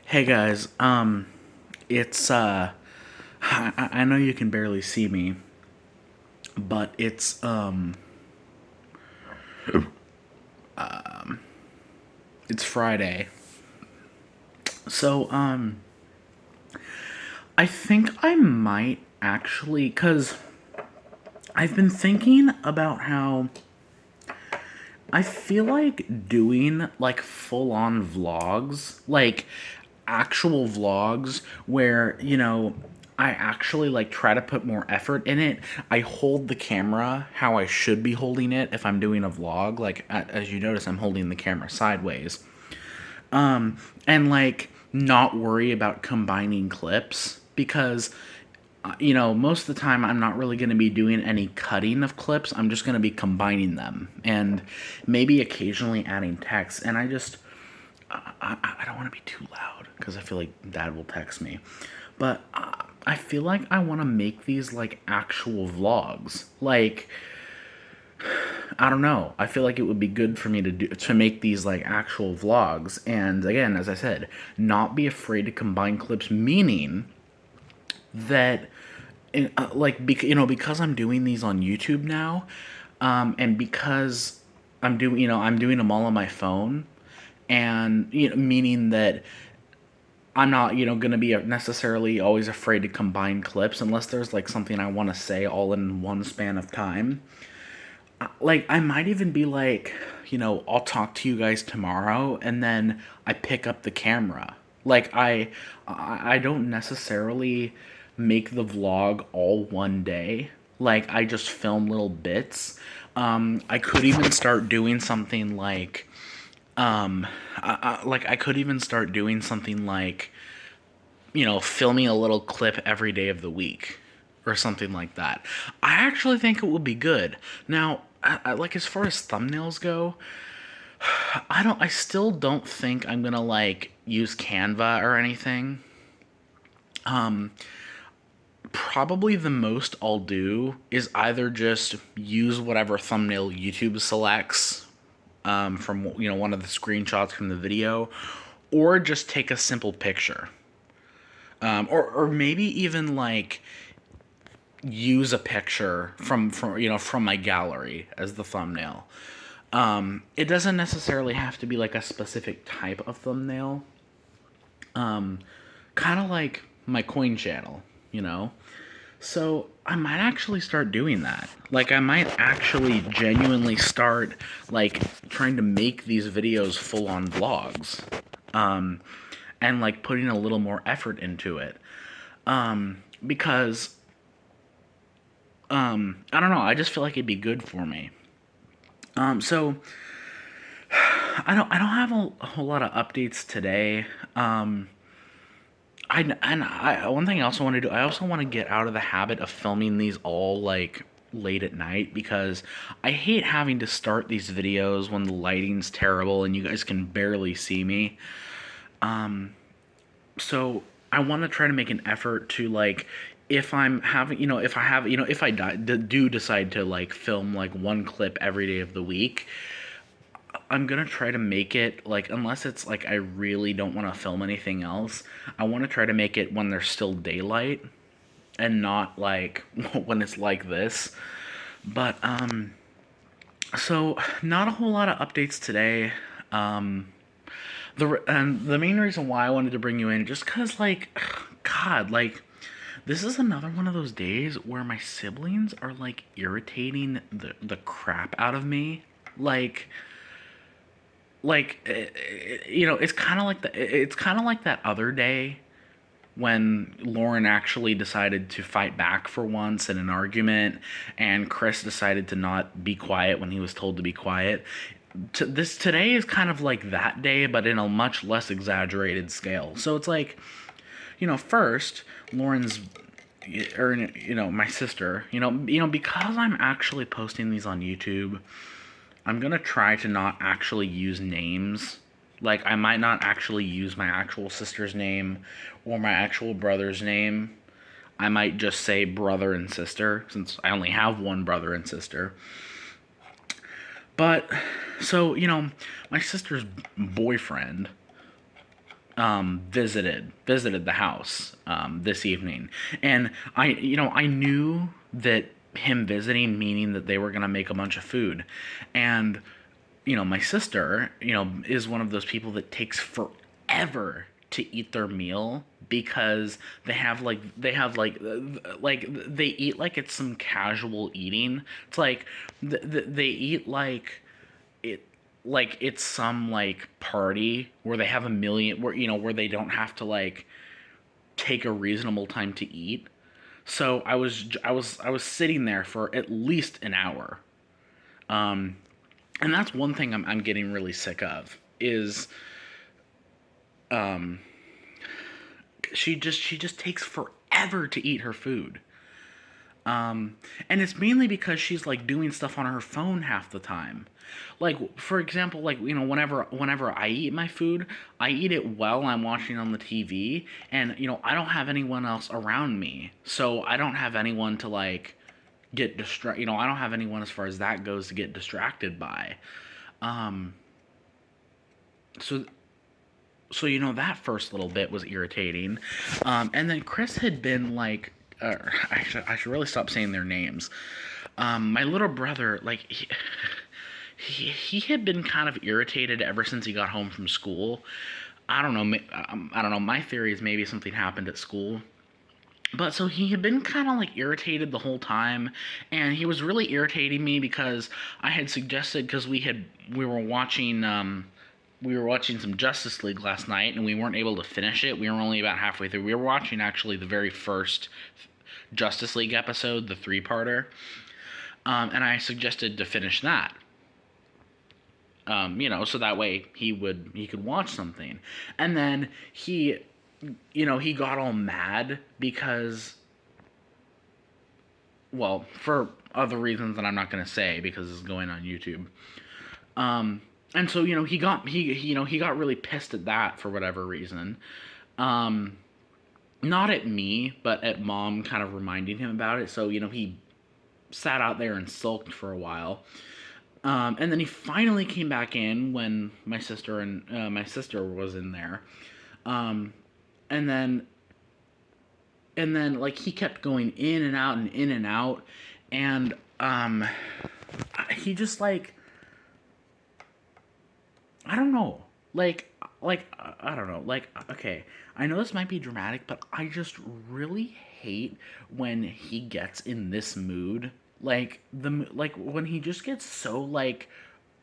Hey guys, it's I know you can barely see me, but it's Friday. So I think I might actually cuz I've been thinking about how I feel like doing like full on vlogs, like actual vlogs where, I actually like try to put more effort in it. I hold the camera how I should be holding it if I'm doing a vlog. Like as you notice, I'm holding the camera sideways. And like not worry about combining clips because most of the time I'm not really going to be doing any cutting of clips. I'm just going to be combining them and maybe occasionally adding text. And I don't want to be too loud because I feel like dad will text me. But I feel like I want to make these like actual vlogs. Like, I don't know. I feel like it would be good for me to make these like actual vlogs. And again, as I said, not be afraid to combine clips, meaning that because I'm doing these on YouTube now, and because I'm doing them all on my phone, and meaning that I'm not going to be necessarily always afraid to combine clips unless there's like something I want to say all in one span of time. Like I might even be like, I'll talk to you guys tomorrow, and then I pick up the camera. Like I don't necessarily make the vlog all one day. Like I just film little bits. I could even start doing something like I could even start doing something like filming a little clip every day of the week or something like that. I actually think it would be good. Now, like as far as thumbnails go, I still don't think I'm gonna like use Canva or anything. Probably the most I'll do is either just use whatever thumbnail YouTube selects from one of the screenshots from the video, or just take a simple picture, or maybe even like use a picture from my gallery as the thumbnail. It doesn't necessarily have to be like a specific type of thumbnail. Kind of like my coin channel, you know. So I might actually start doing that. Like I might actually genuinely start like trying to make these videos full on vlogs. And like putting a little more effort into it. Because I don't know, I just feel like it'd be good for me. So I don't have a whole lot of updates today. One thing I also want to do, I also want to get out of the habit of filming these all like late at night because I hate having to start these videos when the lighting's terrible and you guys can barely see me. So I want to try to make an effort to like if I'm having, if I have, if I do decide to like film like one clip every day of the week, I'm gonna try to make it like unless it's like I really don't want to film anything else. I want to try to make it when there's still daylight and not like when it's like this. But so not a whole lot of updates today. The main reason why I wanted to bring you in just cuz like god, like this is another one of those days where my siblings are like irritating the crap out of me. It's kind of like it's kind of like that other day when Lauren actually decided to fight back for once in an argument, and Chris decided to not be quiet when he was told to be quiet. Today is kind of like that day, but in a much less exaggerated scale. So it's like, first Lauren's or my sister, because I'm actually posting these on YouTube, I'm gonna try to not actually use names. Like, I might not actually use my actual sister's name or my actual brother's name. I might just say brother and sister, since I only have one brother and sister. But, so, my sister's boyfriend visited the house this evening, and I knew that him visiting meaning that they were gonna make a bunch of food, and my sister, is one of those people that takes forever to eat their meal because they eat like it's some casual eating. It's like they eat it like it's some like party where they have a million where they don't have to like take a reasonable time to eat. So I was sitting there for at least an hour. And that's one thing I'm getting really sick of is she just takes forever to eat her food. And it's mainly because she's like doing stuff on her phone half the time. Like for example, like whenever I eat my food, I eat it while I'm watching on the TV, and I don't have anyone else around me, so I don't have anyone to like get distracted. I don't have anyone as far as that goes to get distracted by. Um, so that first little bit was irritating, and then Chris had been like, I should really stop saying their names. My little brother, like he had been kind of irritated ever since he got home from school. I don't know. I don't know. My theory is maybe something happened at school. But so he had been kind of like irritated the whole time, and he was really irritating me because I had suggested because we were watching some Justice League last night, and we weren't able to finish it. We were only about halfway through. We were watching actually the very first Justice League episode, the three-parter, and I suggested to finish that. So that way he could watch something, and then he got all mad because, well, for other reasons that I'm not going to say because it's going on YouTube. And so he got really pissed at that for whatever reason. Not at me, but at mom kind of reminding him about it. So he sat out there and sulked for a while. And then he finally came back in when my sister was in there. Um, and then like he kept going in and out and in and out, and he just like, I don't know, I don't know, like, okay, I know this might be dramatic, but I just really hate when he gets in this mood, like when he just gets so like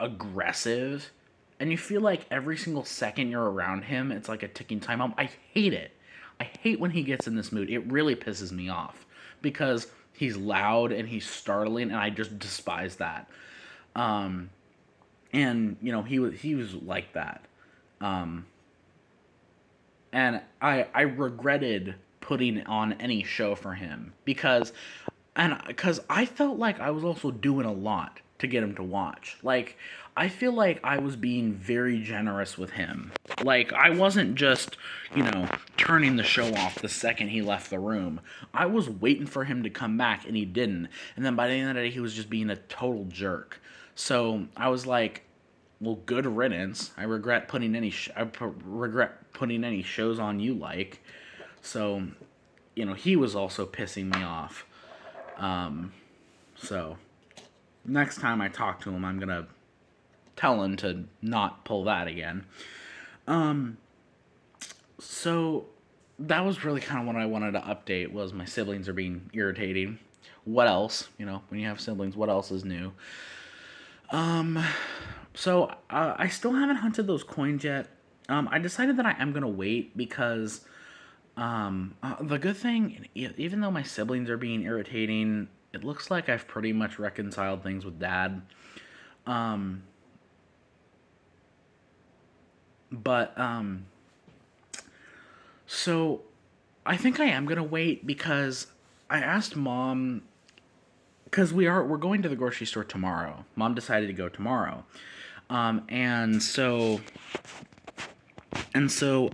aggressive, and you feel like every single second you're around him it's like a ticking time bomb. I hate it. I hate when he gets in this mood. It really pisses me off because he's loud and he's startling, and I just despise that. Um, and he was like that. Um, and I regretted putting on any show for him because I felt like I was also doing a lot to get him to watch. Like, I feel like I was being very generous with him. Like, I wasn't just, turning the show off the second he left the room. I was waiting for him to come back, and he didn't. And then by the end of the day, he was just being a total jerk. So I was like, well, good riddance. I regret putting any shows on you like. So, he was also pissing me off. So next time I talk to him, I'm gonna tell him to not pull that again. So that was really kind of what I wanted to update, was my siblings are being irritating. What else? When you have siblings, what else is new? So I still haven't hunted those coins yet. I decided that I am gonna wait because the good thing, even though my siblings are being irritating, it looks like I've pretty much reconciled things with Dad. Um, but so I think I am gonna wait because I asked Mom, because we're going to the grocery store tomorrow. Mom decided to go tomorrow, um, and so and so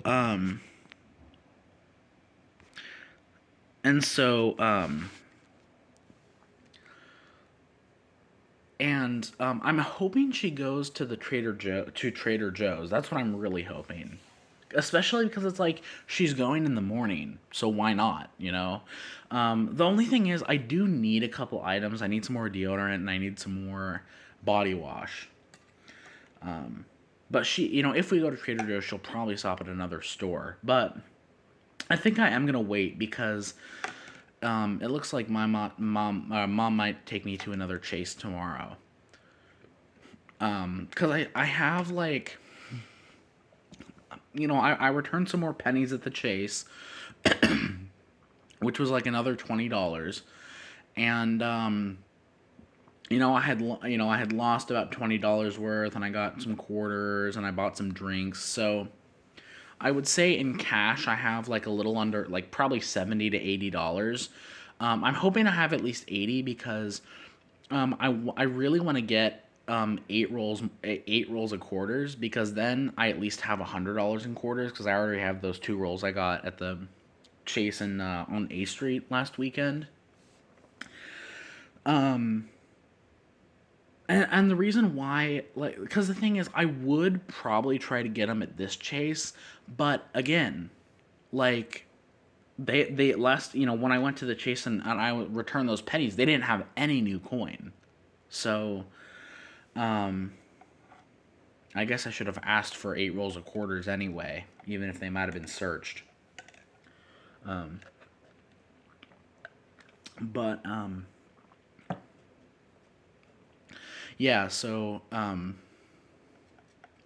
and so I'm hoping she goes to Trader Joe's. That's what I'm really hoping, especially because it's like she's going in the morning, so why not, you know? The only thing is, I do need a couple items. I need some more deodorant and I need some more body wash. But she, if we go to Trader Joe's, she'll probably stop at another store. But I think I am gonna wait because it looks like my mom might take me to another Chase tomorrow. Because I have like, I returned some more pennies at the Chase, which was like another $20, and I had lost about $20 worth, and I got some quarters, and I bought some drinks. So I would say in cash, I have like a little under, like probably $70 to $80. I'm hoping I have at least 80 because I really want to get eight rolls of quarters, because then I at least have $100 in quarters, because I already have those 2 rolls I got at the Chase on A Street last weekend. And the reason why, like, because the thing is, I would probably try to get them at this Chase, but again, like, they last, when I went to the Chase and I returned those pennies, they didn't have any new coin. So, I guess I should have asked for 8 rolls of quarters anyway, even if they might have been searched. But, yeah, so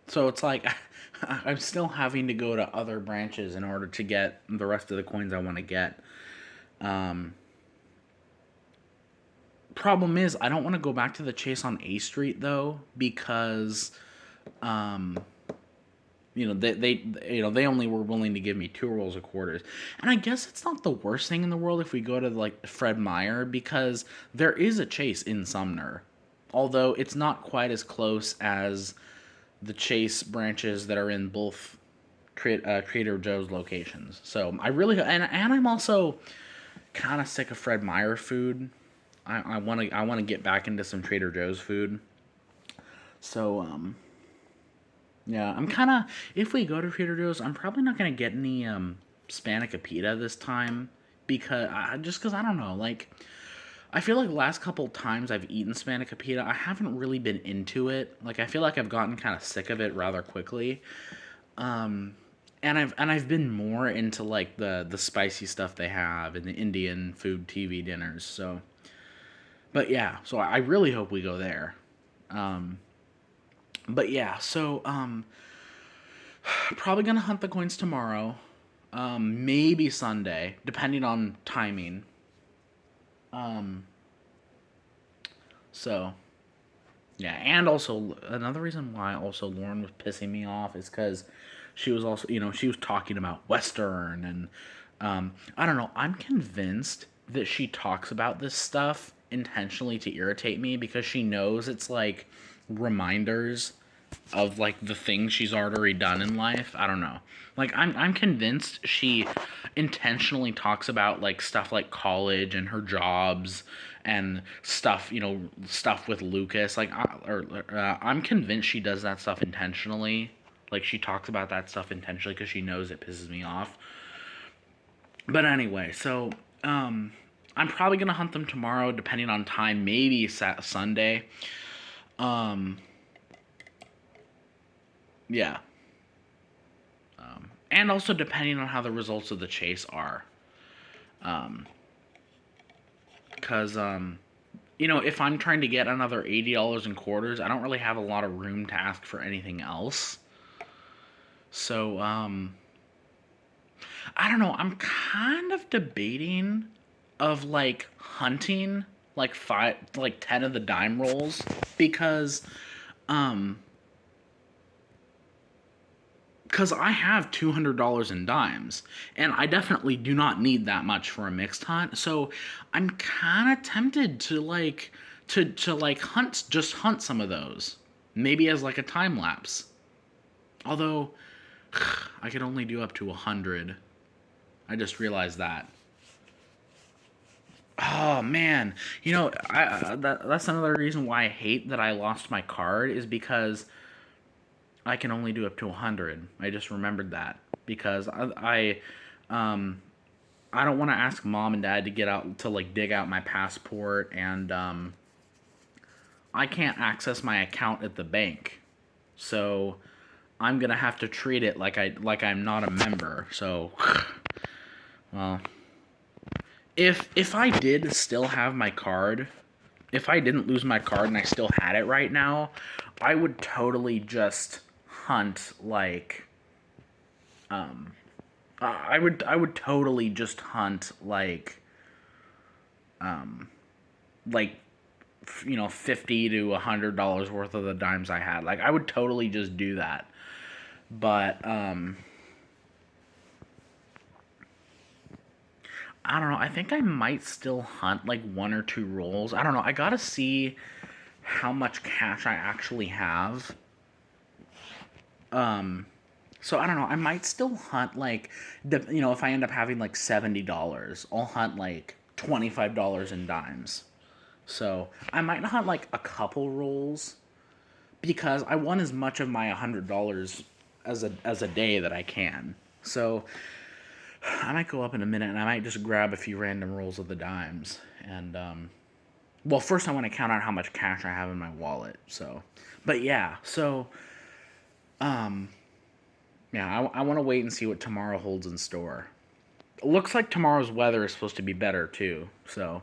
it's like I'm still having to go to other branches in order to get the rest of the coins I want to get. Problem is, I don't want to go back to the Chase on A Street though, because they only were willing to give me 2 rolls of quarters, and I guess it's not the worst thing in the world if we go to like Fred Meyer, because there is a Chase in Sumner, although it's not quite as close as the Chase branches that are in both Trader Joe's locations. So I really, and I'm also kind of sick of Fred Meyer food. I want to get back into some Trader Joe's food. So yeah, I'm kind of, if we go to Trader Joe's, I'm probably not gonna get any Spanakopita this time, because I don't know, like, I feel like the last couple times I've eaten Spanakopita, I haven't really been into it. Like, I feel like I've gotten kind of sick of it rather quickly. And I've been more into like the spicy stuff they have in the Indian food TV dinners. So, but yeah, so I really hope we go there. But yeah, so probably gonna hunt the coins tomorrow. Maybe Sunday, depending on timing. So yeah, and also another reason why also Lauren was pissing me off is because she was also, she was talking about Western, and I don't know. I'm convinced that she talks about this stuff intentionally to irritate me, because she knows it's like reminders of like the things she's already done in life. I don't know. Like, I'm convinced she intentionally talks about like stuff like college and her jobs and stuff, stuff with Lucas. Like, I'm convinced she does that stuff intentionally. Like, she talks about that stuff intentionally because she knows it pisses me off. But anyway, so I'm probably gonna hunt them tomorrow, depending on time. Maybe Sunday. Yeah. And also depending on how the results of the Chase are. Because, if I'm trying to get another $80 in quarters, I don't really have a lot of room to ask for anything else. So, I don't know. I'm kind of debating of like hunting like 10 of the dime rolls, because, I have $200 in dimes, and I definitely do not need that much for a mixed hunt. So I'm kind of tempted to like hunt some of those, maybe as like a time lapse. Although I can only do up to 100. I just realized that. Oh man, that's another reason why I hate that I lost my card, is because I can only do up to 100. I just remembered that. because I don't want to ask mom and dad to get out to like dig out my passport, and I can't access my account at the bank. So I'm gonna have to treat it like I'm not a member. So, well, if I did still have my card, if I didn't lose my card and I still had it right now, I would totally just hunt I would totally just hunt like $50 to $100 worth of the dimes I had. Like I would totally just do that. But I don't know. I think I might still hunt like one or two rolls. I don't know. I gotta see how much cash I actually have. So I don't know. I might still hunt like if I end up having like $70, I'll hunt like $25 in dimes. So I might hunt like a couple rolls because I want as much of my $100 as a day that I can. So I might go up in a minute and I might just grab a few random rolls of the dimes. And well, first I want to count out how much cash I have in my wallet. So, but yeah, so yeah, I want to wait and see what tomorrow holds in store. It looks like tomorrow's weather is supposed to be better too. So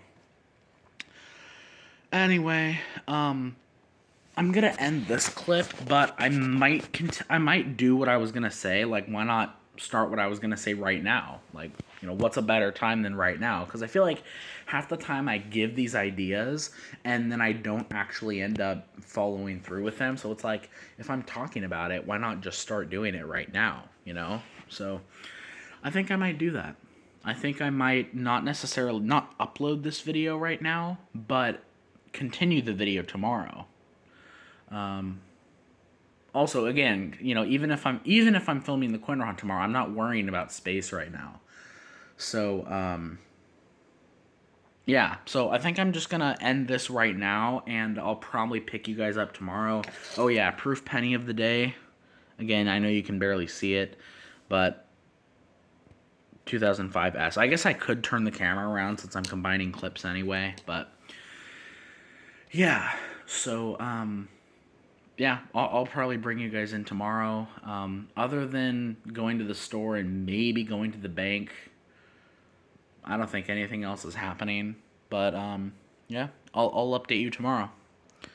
anyway, I'm gonna end this clip, but I might do what I was gonna say. Like, why not start what I was gonna say right now? Like, what's a better time than right now? Because I feel like half the time I give these ideas and then I don't actually end up following through with them. So it's like, if I'm talking about it, why not just start doing it right now? So I think I might do that. I think I might not necessarily not upload this video right now, but continue the video tomorrow. Also, again, even if I'm filming the coin hunt tomorrow, I'm not worrying about space right now. So, yeah. So I think I'm just gonna end this right now, and I'll probably pick you guys up tomorrow. Oh yeah, proof penny of the day. Again, I know you can barely see it, but 2005 S. I guess I could turn the camera around since I'm combining clips anyway, but yeah. So, yeah, I'll probably bring you guys in tomorrow. Other than going to the store and maybe going to the bank, I don't think anything else is happening. But yeah, I'll update you tomorrow.